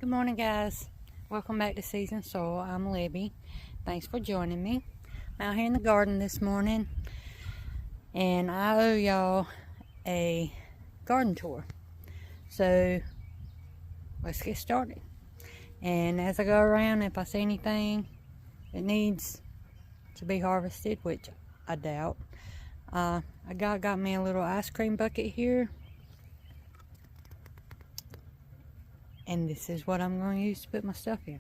Good morning, guys. Welcome back to Seasoned Soil. I'm Libby. Thanks for joining me. I'm out here in the garden this morning, and I owe y'all a garden tour. So let's get started. And as I go around, if I see anything that needs to be harvested, which I doubt, I got me a little ice cream bucket here. And this is what I'm going to use to put my stuff in.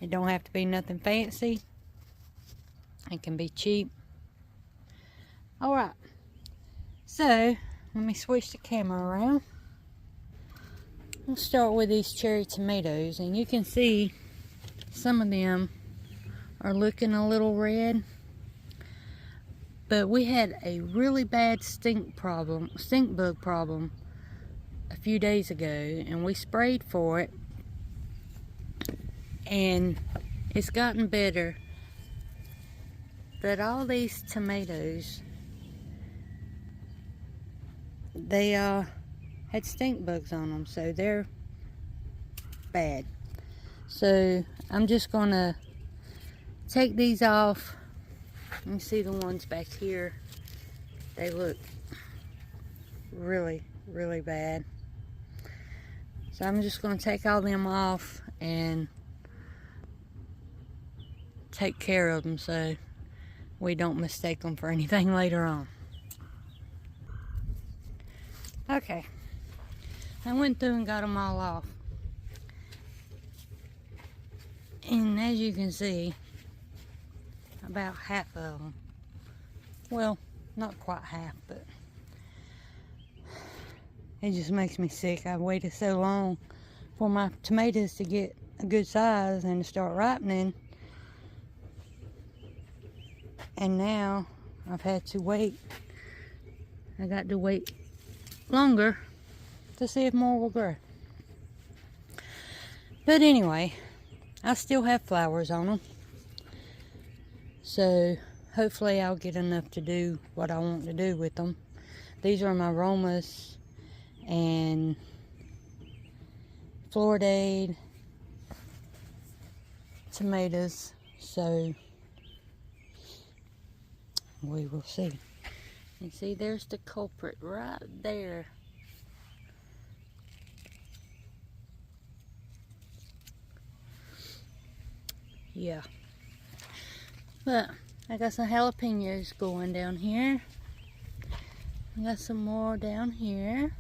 It don't have to be nothing fancy. It can be cheap. Alright, so let me switch the camera around. We'll start with these cherry tomatoes, and you can see some of them are looking a little red. But we had a really bad stink bug problem a few days ago, and we sprayed for it, and it's gotten better. But all these tomatoes, they had stink bugs on them, so they're bad. So I'm just gonna take these off. You can see the ones back here. They look really bad. So I'm just going to take all them off and take care of them so we don't mistake them for anything later on. Okay, I went through and got them all off. And as you can see, about half of them, well, not quite half, but it just makes me sick. I've waited so long for my tomatoes to get a good size and to start ripening, and now I've had to wait. I got to wait longer to see if more will grow. But anyway, I still have flowers on them, so hopefully I'll get enough to do what I want to do with them. These are my Romas and Floridade tomatoes, so we will see. You see, there's the culprit right there. Yeah, but I got some jalapenos going down here. I got some more down here.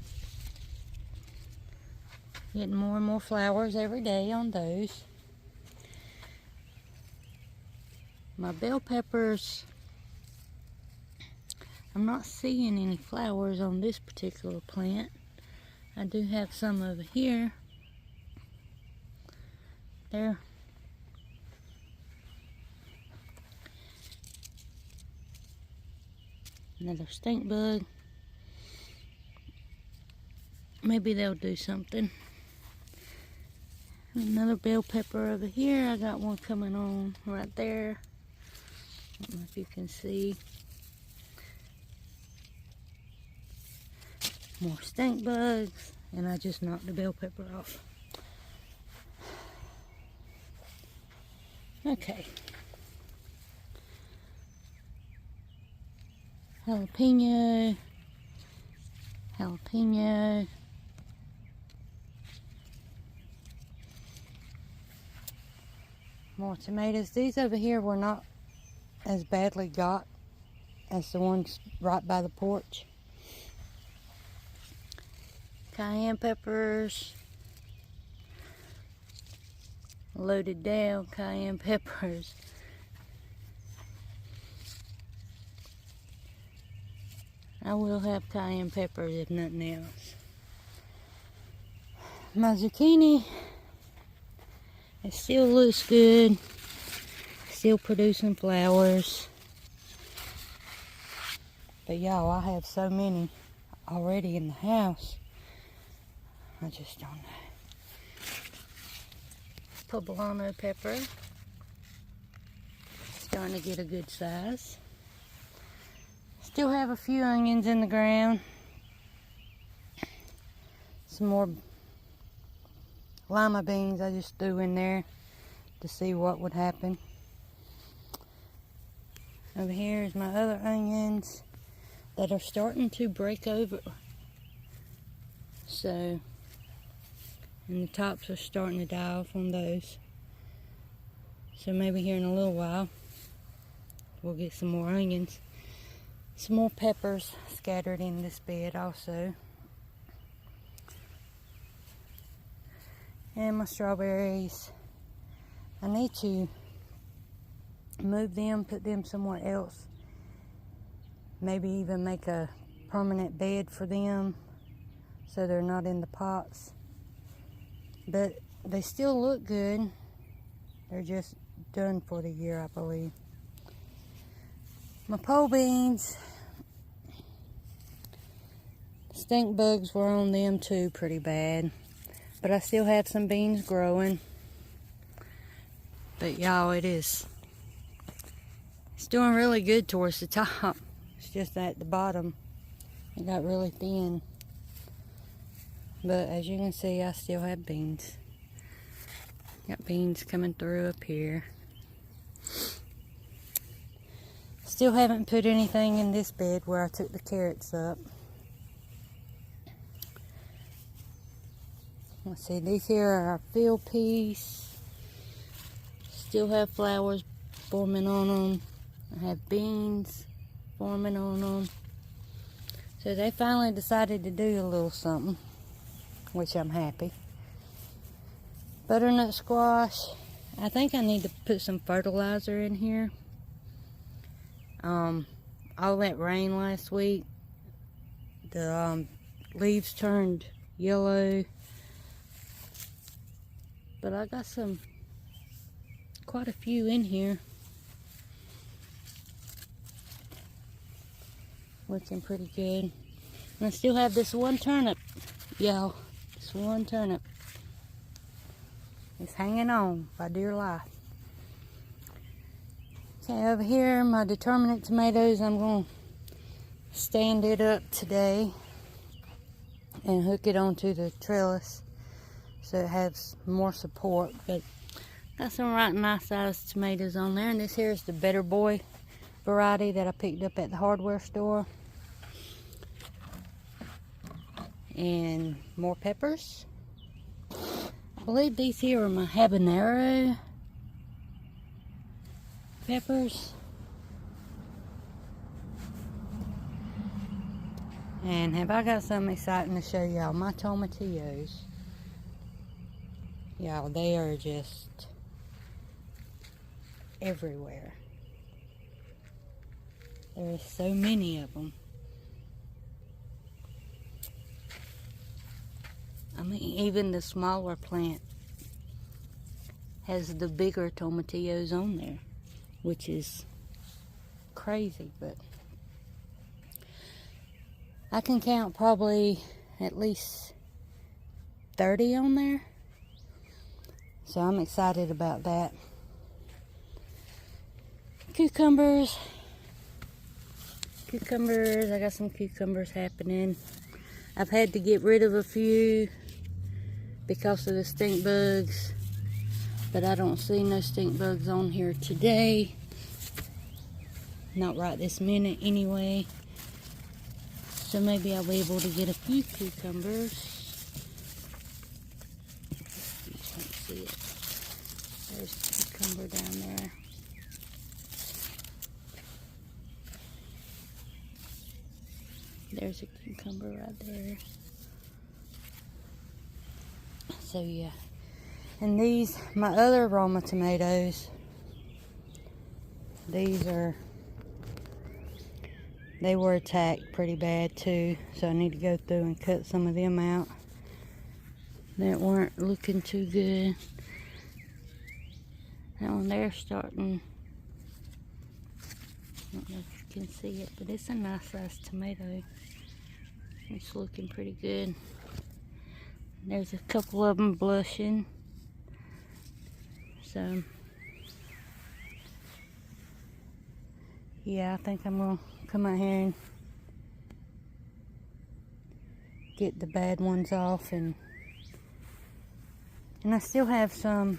Getting more and more flowers every day on those. My bell peppers, I'm not seeing any flowers on this particular plant. I do have some over here. There. Another stink bug. Maybe they'll do something. Another bell pepper over here. I got one coming on right there. I don't know if you can see. More stink bugs, and I just knocked the bell pepper off. Okay. Jalapeno. Jalapeno. More tomatoes. These over here were not as badly got as the ones right by the porch. Cayenne peppers. Loaded down cayenne peppers. I will have cayenne peppers if nothing else. My zucchini, it still looks good. Still producing flowers. But y'all, I have so many already in the house. I just don't know. Poblano pepper. Starting to get a good size. Still have a few onions in the ground. Some more lima beans I just threw in there to see what would happen. Over here is my other onions that are starting to break over. So, and the tops are starting to die off on those. So maybe here in a little while, we'll get some more onions. Some more peppers scattered in this bed also. And my strawberries. I need to move them, put them somewhere else. Maybe even make a permanent bed for them so they're not in the pots. But they still look good. They're just done for the year, I believe. My pole beans, stink bugs were on them too pretty bad. But I still have some beans growing. But y'all, it's doing really good towards the top. It's just at the bottom, it got really thin. But as you can see, I still have beans. Got beans coming through up here. Still haven't put anything in this bed where I took the carrots up. Let's see, these here are our field peas. Still have flowers forming on them. I have beans forming on them. So they finally decided to do a little something, which I'm happy. Butternut squash. I think I need to put some fertilizer in here. All that rain last week, the leaves turned yellow. But I got quite a few in here. Looking pretty good. And I still have this one turnip, y'all. This one turnip. It's hanging on by dear life. Okay, over here, my determinate tomatoes, I'm going to stand it up today and hook it onto the trellis so it has more support. But got some right nice sized tomatoes on there. And this here is the Better Boy variety that I picked up at the hardware store. And more peppers. I believe these here are my habanero peppers. And have I got something exciting to show y'all? My tomatillos. Y'all, they are just everywhere. There's so many of them. I mean, even the smaller plant has the bigger tomatillos on there, which is crazy, but I can count probably at least 30 on there. So I'm excited about that. Cucumbers. I got some cucumbers happening. I've had to get rid of a few because of the stink bugs, but I don't see no stink bugs on here today. Not right this minute anyway. So maybe I'll be able to get a few cucumbers. You can't see it. There's a cucumber down there. There's a cucumber right there. So yeah. And these, my other Roma tomatoes, they were attacked pretty bad too. So I need to go through and cut some of them out that weren't looking too good. That one there starting, I don't know if you can see it, but it's a nice sized tomato. It's looking pretty good. There's a couple of them blushing. So, yeah, I think I'm going to come out here and get the bad ones off and And I still have some.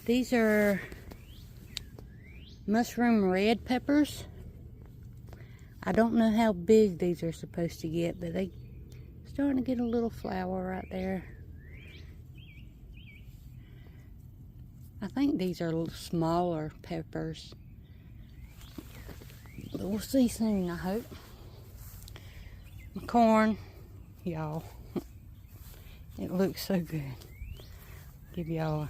These are mushroom red peppers. I don't know how big these are supposed to get, but they starting to get a little flower right there. I think these are little smaller peppers, but we'll see soon, I hope. My corn, y'all, it looks so good. Give y'all,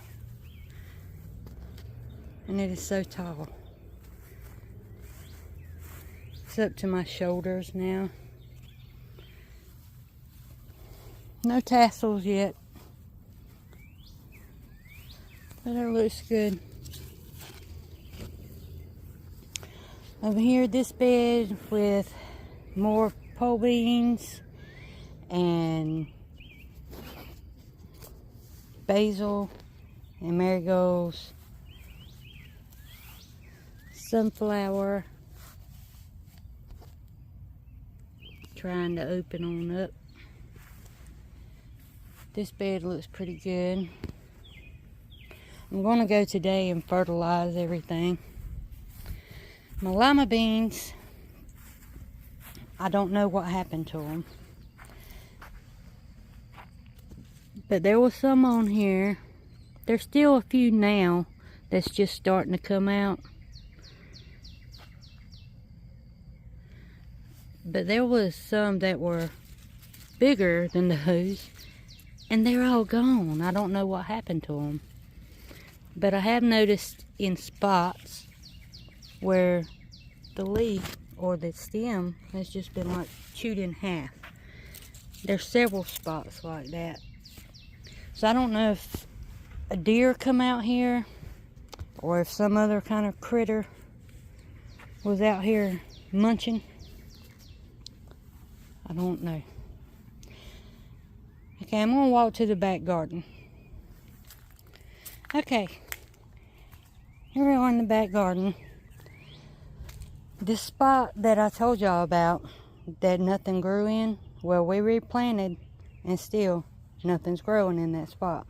and it is so tall. It's up to my shoulders now. No tassels yet, but it looks good. Over here, this bed with more pole beans and basil and marigolds, sunflower, trying to open on up. This bed looks pretty good. I'm going to go today and fertilize everything. My lima beans, I don't know what happened to them, but there was some on here. There's still a few now that's just starting to come out, but there was some that were bigger than those, and they're all gone. I don't know what happened to them, but I have noticed in spots where the leaf or the stem has just been like chewed in half. There's several spots like that. So I don't know if a deer come out here or if some other kind of critter was out here munching. I don't know. Okay, I'm gonna walk to the back garden. Okay, here we are in the back garden. This spot that I told y'all about that nothing grew in, well, we replanted and still nothing's growing in that spot.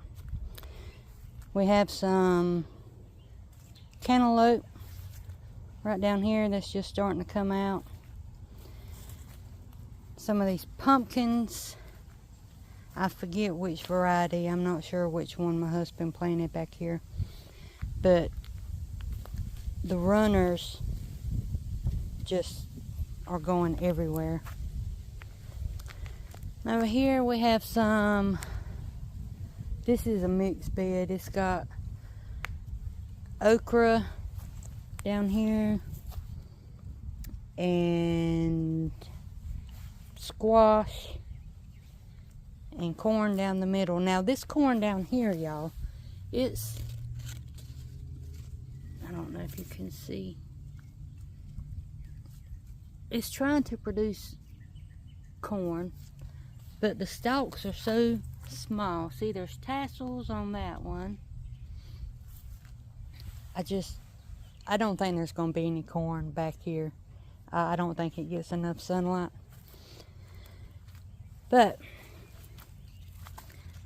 We have some cantaloupe right down here that's just starting to come out. Some of these pumpkins, I forget which variety, I'm not sure which one my husband planted back here, but the runners just are going everywhere. Over here we have some, this is a mixed bed. It's got okra down here and squash and corn down the middle. Now this corn down here, y'all, it's, I don't know if you can see, it's trying to produce corn, but the stalks are so small. See, there's tassels on that one. I don't think there's going to be any corn back here. I don't think it gets enough sunlight. But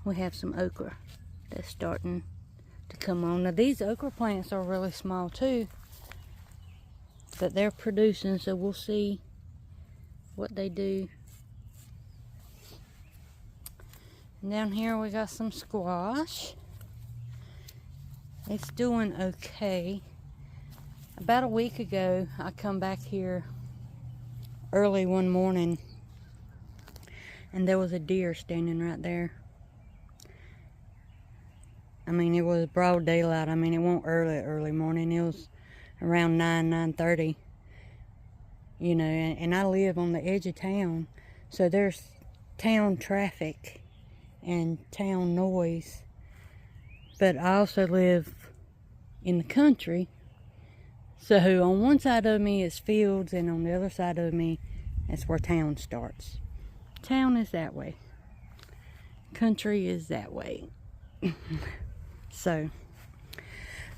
we have some okra that's starting to come on. Now these okra plants are really small too, but they're producing, so we'll see what they do. And down here we got some squash. It's doing okay. About a week ago, I come back here early one morning and there was a deer standing right there. I mean, it was broad daylight. I mean, it wasn't early morning. It was around 9:30. You know, and I live on the edge of town, so there's town traffic and town noise. But I also live in the country, so on one side of me is fields, and on the other side of me, that's where town starts. Town is that way. Country is that way. So,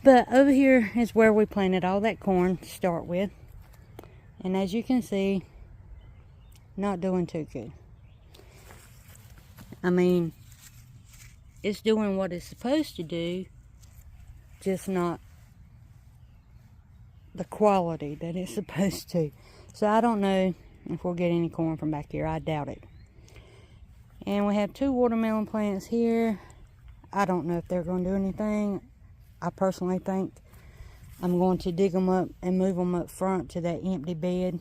but over here is where we planted all that corn to start with. And as you can see, not doing too good. I mean, it's doing what it's supposed to do, just not the quality that it's supposed to. So I don't know if we'll get any corn from back here. I doubt it. And we have 2 watermelon plants here. I don't know if they're going to do anything. I personally think I'm going to dig them up and move them up front to that empty bed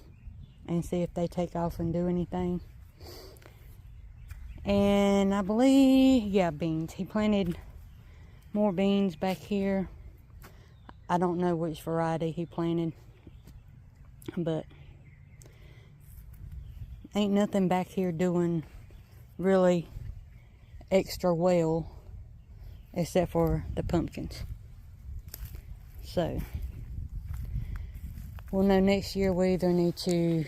and see if they take off and do anything. And I believe, yeah, beans. He planted more beans back here. I don't know which variety he planted, but ain't nothing back here doing really extra well except for the pumpkins. So we'll know next year we either need to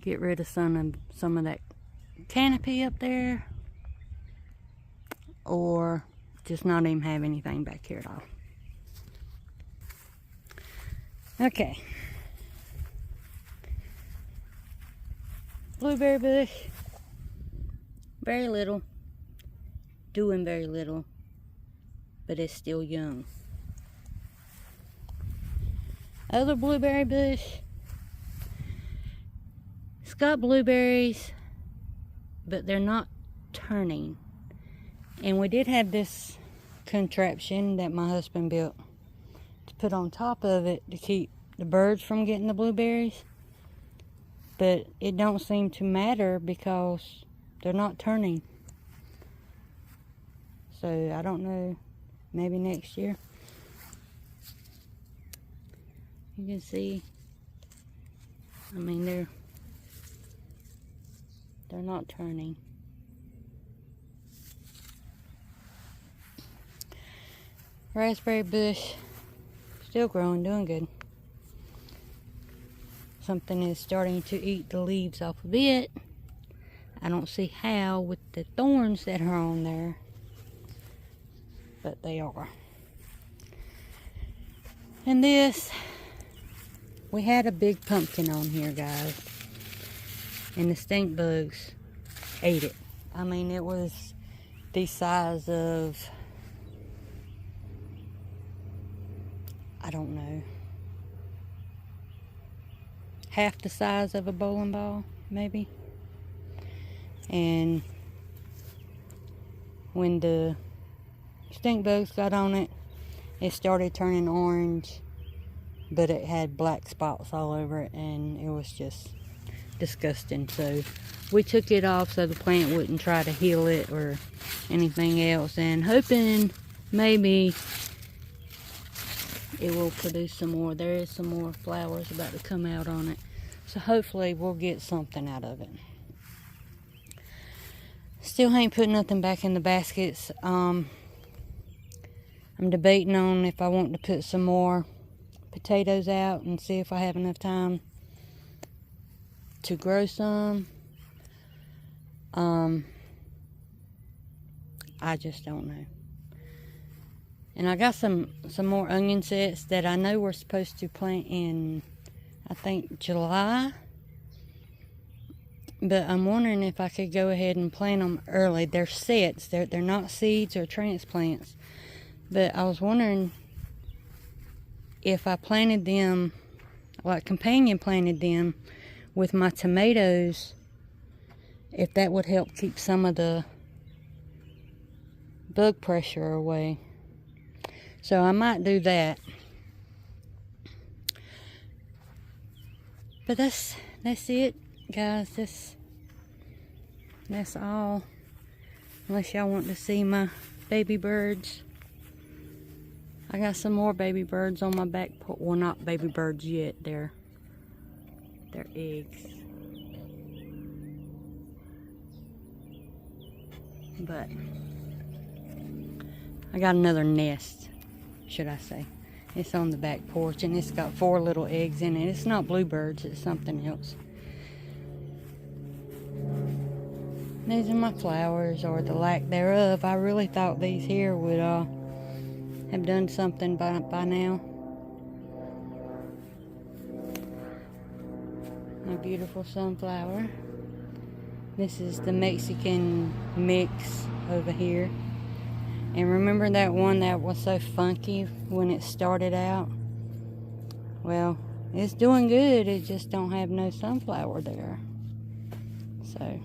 get rid of some of that canopy up there, or just not even have anything back here at all. Okay. Blueberry bush, very little, doing very little, but it's still young. Other blueberry bush, it's got blueberries, but they're not turning. And we did have this contraption that my husband built to put on top of it to keep the birds from getting the blueberries. But it don't seem to matter because they're not turning. So I don't know, maybe next year. You can see, I mean, they're not turning. Raspberry bush, still growing, doing good. Something is starting to eat the leaves off of it. I don't see how with the thorns that are on there, but they are. And this, we had a big pumpkin on here, guys, and the stink bugs ate it. I mean, it was the size of, I don't know, half the size of a bowling ball, maybe. And when the stink bugs got on it, it started turning orange, but it had black spots all over it, and it was just disgusting. So we took it off so the plant wouldn't try to heal it or anything else, and hoping maybe it will produce some more. There is some more flowers about to come out on it, so hopefully we'll get something out of it. Still ain't put nothing back in the baskets. I'm debating on if I want to put some more potatoes out and see if I have enough time to grow some. I just don't know. And I got some more onion sets that I know we're supposed to plant in, I think, July. But I'm wondering if I could go ahead and plant them early. They're sets. They're not seeds or transplants. But I was wondering if I planted them, like companion planted them with my tomatoes, if that would help keep some of the bug pressure away. So I might do that. But that's it, guys. That's all. Unless y'all want to see my baby birds. I got some more baby birds on my back porch. Well, not baby birds yet. They're eggs. But I got another nest, should I say. It's on the back porch, and it's got 4 little eggs in it. It's not bluebirds, it's something else. These are my flowers, or the lack thereof. I really thought these here would have done something by now. My beautiful sunflower. This is the Mexican mix over here. And remember that one that was so funky when it started out? Well, it's doing good. It just don't have no sunflower there. So,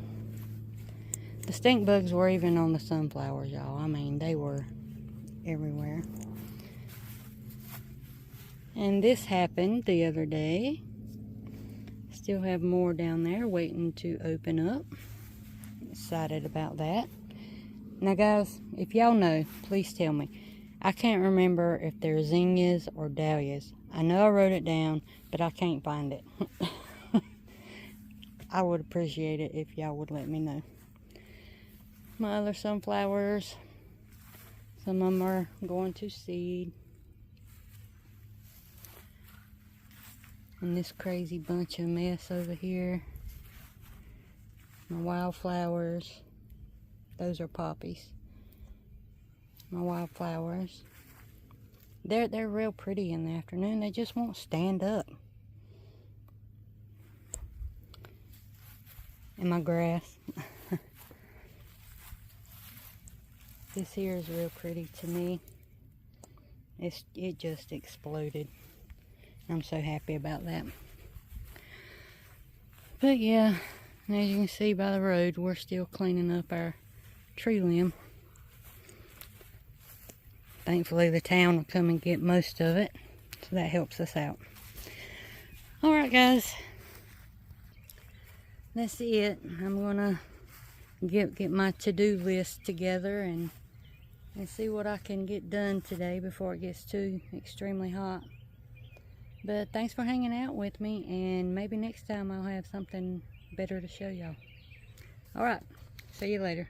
the stink bugs were even on the sunflowers, y'all. I mean, they were everywhere. And this happened the other day. Still have more down there waiting to open up. Excited about that. Now guys, if y'all know, please tell me. I can't remember if they're zinnias or dahlias. I know I wrote it down, but I can't find it. I would appreciate it if y'all would let me know. My other sunflowers, some of them are going to seed. And this crazy bunch of mess over here. My wildflowers. Those are poppies. My wildflowers. They're real pretty in the afternoon. They just won't stand up. And my grass. This here is real pretty to me. It just exploded. I'm so happy about that. But yeah, as you can see by the road, we're still cleaning up our tree limb. Thankfully the town will come and get most of it, so that helps us out. Alright guys, that's it. I'm gonna get my to-do list together and see what I can get done today before it gets too extremely hot. But thanks for hanging out with me, and maybe next time I'll have something better to show y'all. Alright, see you later.